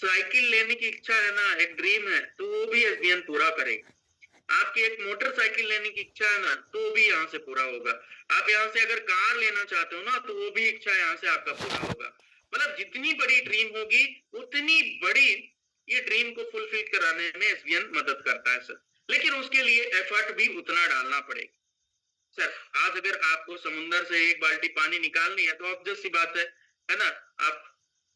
Cycle लेने की इच्छा है ना, एक ड्रीम है, तो वो भी एसबीएन पूरा करेगा। आपकी एक मोटरसाइकिल लेने की इच्छा है ना, तो वो भी यहाँ से पूरा होगा। आप यहाँ से अगर कार लेना चाहते हो ना, तो वो भी इच्छा यहाँ से आपका पूरा होगा। मतलब जितनी बड़ी ड्रीम होगी, उतनी बड़ी ये ड्रीम को फुलफिल कराने में एसबीएन मदद करता है सर। लेकिन उसके लिए एफर्ट भी उतना डालना पड़ेगा सर। आज अगर आपको समुंदर से एक बाल्टी पानी निकालनी है, तो ऑब्वियस सी बात है ना, आप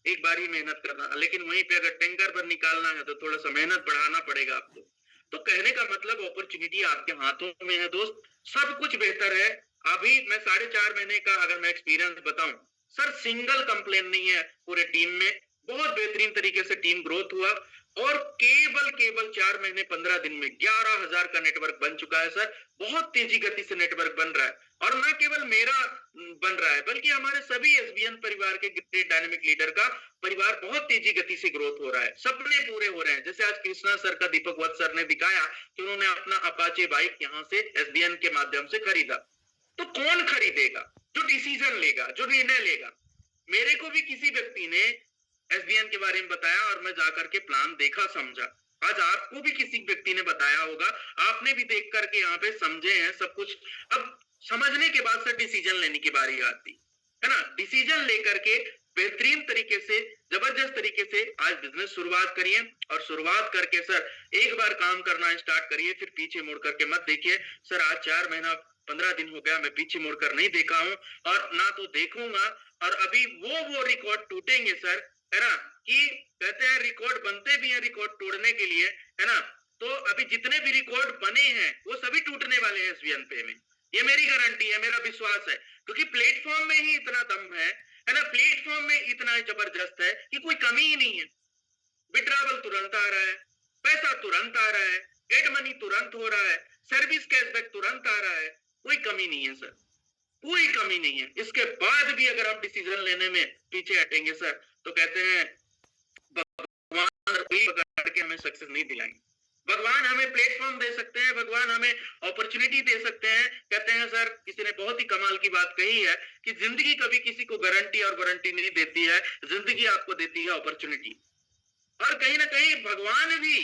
एक बार ही मेहनत करना। लेकिन वहीं पे अगर टैंकर पर निकालना है, तो थोड़ा सा मेहनत बढ़ाना पड़ेगा आपको। तो कहने का मतलब अपॉर्चुनिटी आपके हाथों में है दोस्त, सब कुछ बेहतर है। अभी मैं 4.5 महीने का अगर मैं एक्सपीरियंस बताऊं सर, सिंगल कंप्लेन नहीं है पूरे टीम में। बहुत बेहतरीन तरीके से टीम ग्रोथ हुआ, और केवल केवल 4 महीने 15 दिन में 11,000 का नेटवर्क बन चुका है सर। बहुत तेजी गति से नेटवर्क बन रहा है, और न केवल मेरा बन रहा है, बल्कि हमारे सभी एसबीएन परिवार के ग्रेट डायनेमिक लीडर का परिवार बहुत तेजी गति से ग्रोथ हो रहा है। सपने पूरे हो रहे हैं। जैसे आज कृष्णा सर का दीपक वत्स सर ने दिखाया कि उन्होंने अपना अपाचे बाइक यहाँ से एसबीएन के माध्यम से खरीदा। तो कौन खरीदेगा? जो डिसीजन लेगा, जो निर्णय लेगा। मेरे को भी किसी व्यक्ति ने एसबीएन के बारे में बताया, और मैं जाकर के प्लान देखा, समझा। आज आपको भी किसी व्यक्ति ने बताया होगा, आपने भी देख करके यहाँ पे समझे हैं सब कुछ। अब समझने के बाद सर डिसीजन लेने की बारी आती है ना। डिसीजन लेकर के बेहतरीन तरीके से, जबरदस्त तरीके से आज बिजनेस शुरुआत करिए, और शुरुआत करके सर एक बार काम करना स्टार्ट करिए, फिर पीछे मुड़ करके मत देखिए। सर आज 4 महीना 15 दिन हो गया, मैं पीछे मुड़कर नहीं देखा हूं, और ना तो देखूंगा। और अभी वो रिकॉर्ड टूटेंगे सर, है ना, कि कहते हैं रिकॉर्ड बनते भी हैं रिकॉर्ड तोड़ने के लिए, है ना। तो अभी जितने भी रिकॉर्ड बने हैं वो सभी टूटने वाले हैं एसबीएन पे में। ये मेरी गारंटी है, मेरा विश्वास है, क्योंकि प्लेटफॉर्म में ही इतना दम है ना, प्लेटफॉर्म में इतना जबरदस्त है कि कोई कमी ही नहीं है। विड्रॉवल तुरंत आ रहा है, पैसा तुरंत आ रहा है, एड मनी तुरंत हो रहा है, सर्विस कैशबैक तुरंत आ रहा है, कोई कमी नहीं है सर, कोई कमी नहीं है। इसके बाद भी अगर आप डिसीजन लेने में पीछे हटेंगे सर, तो कहते हैं भगवान पकड़ के हमें सक्सेस नहीं दिलाएंगे। भगवान हमें प्लेटफॉर्म दे सकते हैं, भगवान हमें अपॉर्चुनिटी दे सकते हैं। कहते हैं सर, किसी ने बहुत ही कमाल की बात कही है कि जिंदगी कभी किसी को गारंटी और वारंटी नहीं देती है, जिंदगी आपको देती है अपॉर्चुनिटी। और कहीं ना कहीं भगवान भी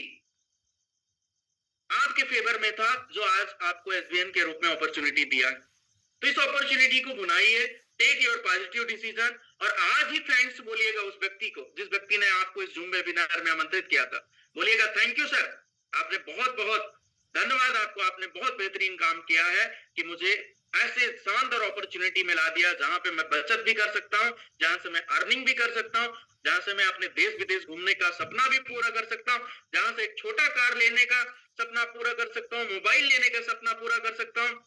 आपके फेवर में था, जो आज आपको एसबीएन के रूप में अपॉर्चुनिटी दिया। तो इस अपॉर्चुनिटी को भुनाइए, टेक योर पॉजिटिव डिसीजन, और आज ही थैंक्स बोलिएगा उस व्यक्ति को, जिस व्यक्ति ने आपको इस जूम वेबिनार में आमंत्रित किया था। बोलिएगा थैंक यू सर, आपने बहुत बहुत धन्यवाद, आपको, आपने बहुत बेहतरीन काम किया है कि मुझे ऐसे शानदार अपॉर्चुनिटी में ला दिया, जहां पे मैं बचत भी कर सकता हूं, जहां से मैं अर्निंग भी कर सकता हूं, जहां से मैं अपने देश विदेश घूमने का सपना भी पूरा कर सकता हूं, जहां से एक छोटा कार लेने का सपना पूरा कर सकता हूं, मोबाइल लेने का सपना पूरा कर सकता हूं,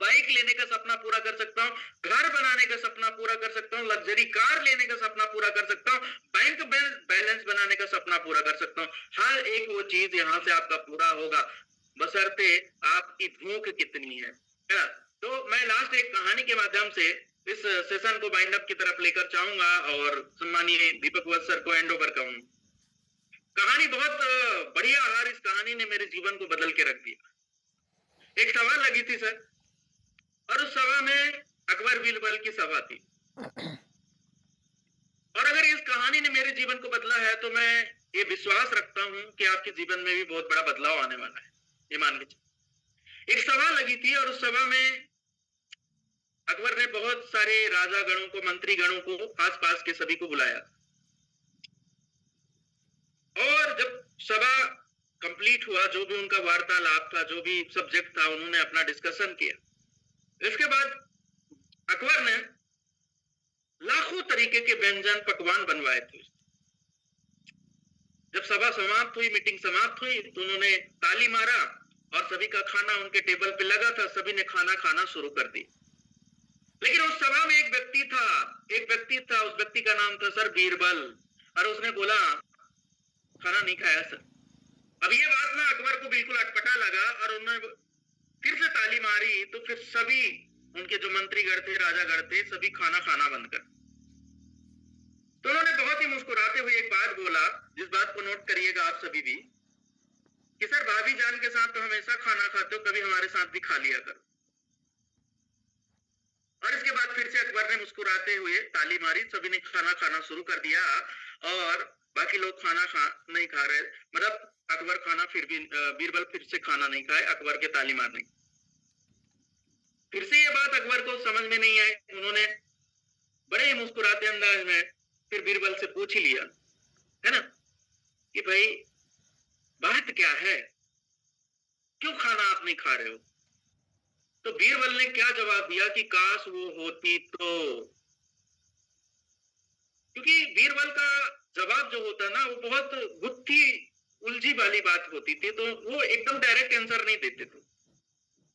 बाइक लेने का सपना पूरा कर सकता हूँ, घर बनाने का सपना पूरा कर सकता हूँ, लग्जरी कार लेने का सपना पूरा कर सकता हूँ, बैंक बैलेंस बनाने का सपना पूरा कर सकता हूँ। हर एक वो चीज यहाँ से आपका पूरा होगा, बशर्ते आपकी भूख कितनी है ना। तो मैं लास्ट एक कहानी के माध्यम से इस सेशन को बाइंड अप की तरफ लेकर चाहूंगा, और सम्मानीय दीपक वत्स सर को हैंड ओवर करूं। कहानी बहुत बढ़िया, हर इस कहानी ने मेरे जीवन को बदल के रख दिया। एक सभा लगी थी सर, और उस सभा में अकबर बीरबल की सभा थी। और अगर इस कहानी ने मेरे जीवन को बदला है, तो मैं ये विश्वास रखता हूं कि आपके जीवन में भी बहुत बड़ा बदलाव आने वाला है। ये मान लीजिए एक सभा लगी थी, और उस सभा में अकबर ने बहुत सारे राजा गणों को, मंत्री गणों को, आसपास के सभी को बुलाया। और जब सभा कंप्लीट हुआ, जो भी उनका वार्तालाप था, जो भी सब्जेक्ट था, उन्होंने अपना डिस्कशन किया। इसके बाद अकबर ने लाखों तरीके के व्यंजन पकवान बनवाए थे। जब सभा समाप्त हुई, मीटिंग समाप्त हुई, तो उन्होंने ताली मारा, और सभी का खाना उनके टेबल पे लगा था, सभी ने खाना खाना शुरू कर दी। लेकिन उस सभा में एक व्यक्ति था, उस व्यक्ति का नाम था सर बीरबल, और उसने बोला खाना नहीं खाया सर। अब ये बात ना अकबर को बिल्कुल अटपटा लगा, और उन्होंने फिर से ताली मारी, तो फिर सभी उनके जो मंत्रीगण थे, राजागण थे, सभी खाना खाना बंद कर। तो उन्होंने बहुत ही मुस्कुराते हुए एक बात बोला, जिस बात को नोट करिएगा आप सभी भी, कि सर भाभी जान के साथ तो हमेशा खाना खाते हो, कभी हमारे साथ भी खा लिया करो। और इसके बाद फिर से अकबर ने मुस्कुराते हुए ताली मारी, सभी ने खाना खाना शुरू कर दिया, और बाकी लोग खाना नहीं खा रहे, मतलब अकबर खाना फिर भी बीरबल फिर से खाना नहीं खाए, अकबर के ताली मारने। फिर से ये बात अकबर को समझ में नहीं आई, उन्होंने बड़े ही मुस्कुराते अंदाज में फिर बीरबल से पूछ ही लिया, है ना, कि भाई बात क्या है, क्यों खाना आप नहीं खा रहे हो? तो बीरबल ने क्या जवाब दिया कि काश वो होती तो। क्योंकि बीरबल का जवाब जो होता ना वो बहुत गुत्थी उलझी वाली बात होती थी, तो वो एकदम डायरेक्ट आंसर नहीं देते थे।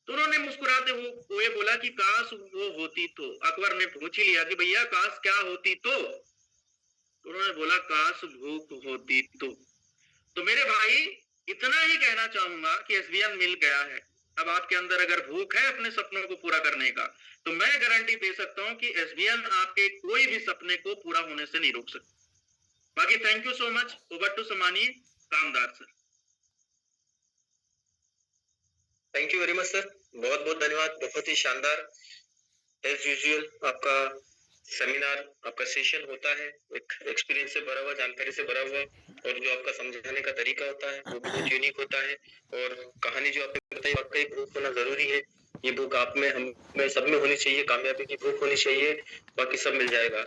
तो उन्होंने मुस्कुराते हुए बोला कि काश वो होती तो। अकबर ने पूछ ही लिया कि भैया काश क्या होती तो उन्होंने बोला काश भूख होती तो मेरे भाई इतना ही कहना चाहूंगा कि एसबीएन मिल गया है। अब आपके अंदर अगर भूख है अपने सपनों को पूरा करने का, तो मैं गारंटी दे सकता हूं कि एसबीएन आपके कोई भी सपने को पूरा होने से नहीं रोक सकता। बाकी thank you so much. Over to Samani Kamdar sir. Thank you very much sir, बहुत बहुत धन्यवाद, बहुत ही शानदार। एज यूजुअल आपका सेमिनार, आपका सेशन होता है एक एक्सपीरियंस से भरा हुआ, जानकारी से भरा हुआ, और जो आपका समझाने का तरीका होता है वो बहुत यूनिक होता है। और कहानी जो आपने बताई, वाकई भूख होना जरूरी है। ये भूख आप में, हम में, सब में होनी चाहिए, कामयाबी की भूख होनी चाहिए, बाकी सब मिल जाएगा।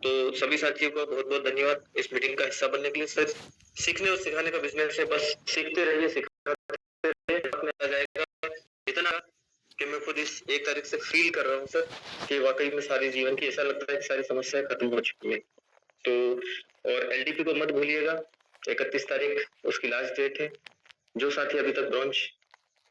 तो सभी साथियों को बहुत बहुत धन्यवाद इस मीटिंग का हिस्सा बनने के लिए। सर, सीखने और सिखाने का बिजनेस है, बस सीखते रहिए, सिखाते रहिए, अपने आ जाएगा। इतना कि मैं खुद इस 1 तारीख से फील कर रहा हूँ सर कि वाकई में सारी जीवन की, ऐसा लगता है कि सारी समस्याएं खत्म हो चुकी है। तो और एलडीपी को मत भूलिएगा, 31 तारीख उसकी लास्ट डेट है। जो साथी अभी तक ब्रॉन्ज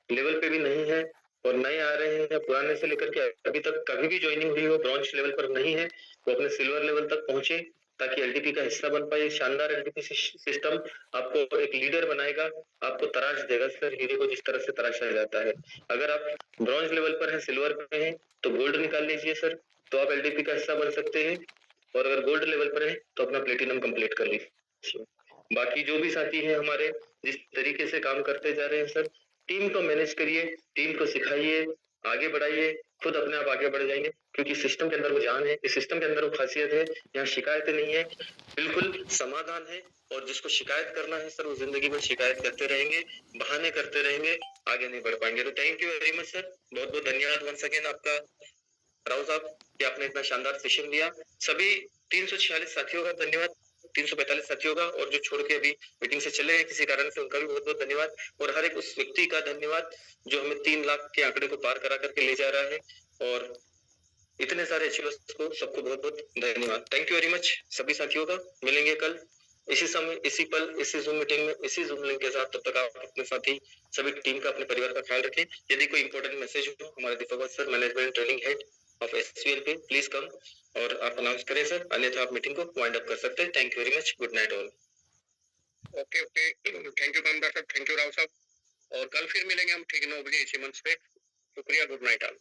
लेवल पे भी नहीं है और नए आ रहे हैं, पुराने से लेकर के अभी तक कभी भी ज्वाइनिंग हुई हो, ब्रॉन्ज लेवल पर नहीं है, वो अपने सिल्वर लेवल तक पहुंचे ताकि एलडीपी का हिस्सा बन पाए। शानदार एलडीपी सिस्टम आपको एक लीडर बनाएगा, आपको तराश देगा सर, हीरे को जिस तरह से तराशा जाता है। अगर आप ब्रॉन्ज लेवल पर है, सिल्वर पे है, तो गोल्ड निकाल लीजिए सर, तो आप एलडीपी का हिस्सा बन सकते हैं। और अगर गोल्ड लेवल पर है तो अपना प्लेटिनम कंप्लीट कर लीजिए। बाकी जो भी साथी है हमारे, जिस तरीके से काम करते जा रहे हैं सर, टीम को मैनेज करिए, टीम को सिखाइए, आगे बढ़ाइए, खुद अपने आप आगे बढ़ जाएंगे, क्योंकि सिस्टम के अंदर वो जान है, इस सिस्टम के अंदर वो खासियत है। यहाँ शिकायतें नहीं है, बिल्कुल समाधान है। और जिसको शिकायत करना है सर, वो जिंदगी में शिकायत करते रहेंगे, बहाने करते रहेंगे, आगे नहीं बढ़ पाएंगे। तो thank you very much sir, बहुत बहुत धन्यवाद वंस अगेन आपका राव साहब कि आपने इतना शानदार सेशन दिया। सभी 346 साथियों का धन्यवाद, 345 साथियों का, और जो छोड़ के अभी मीटिंग से चले गए किसी कारण से, उनका भी बहुत बहुत धन्यवाद। और हर एक उस व्यक्ति का धन्यवाद जो हमें 3 लाख के आंकड़े को पार करा करके ले जा रहा है। और इतने सारे एचओएस को, सबको बहुत बहुत धन्यवाद। थैंक यू वेरी मच सभी साथियों का। मिलेंगे कल इसी समय, इसी पल, इसी जूम मीटिंग में, इसी जूम लिंक के साथ। तब तक आप अपने साथी, सभी टीम का, अपने परिवार का ख्याल रखें। यदि कोई इंपॉर्टेंट मैसेज हो, हमारे Deepak sir, management training head of SVL पे, प्लीज कम और आप अनाउंस करें सर, अन्यथा आप मीटिंग को वाइंड अप कर सकते हैं। Thank you very much, good night all. Okay okay, thank you Kamdar साहब, थैंक यू राव साहब, और कल फिर मिलेंगे हम ठीक 9 बजे इसी मंच पे। शुक्रिया, गुड नाइट ऑल।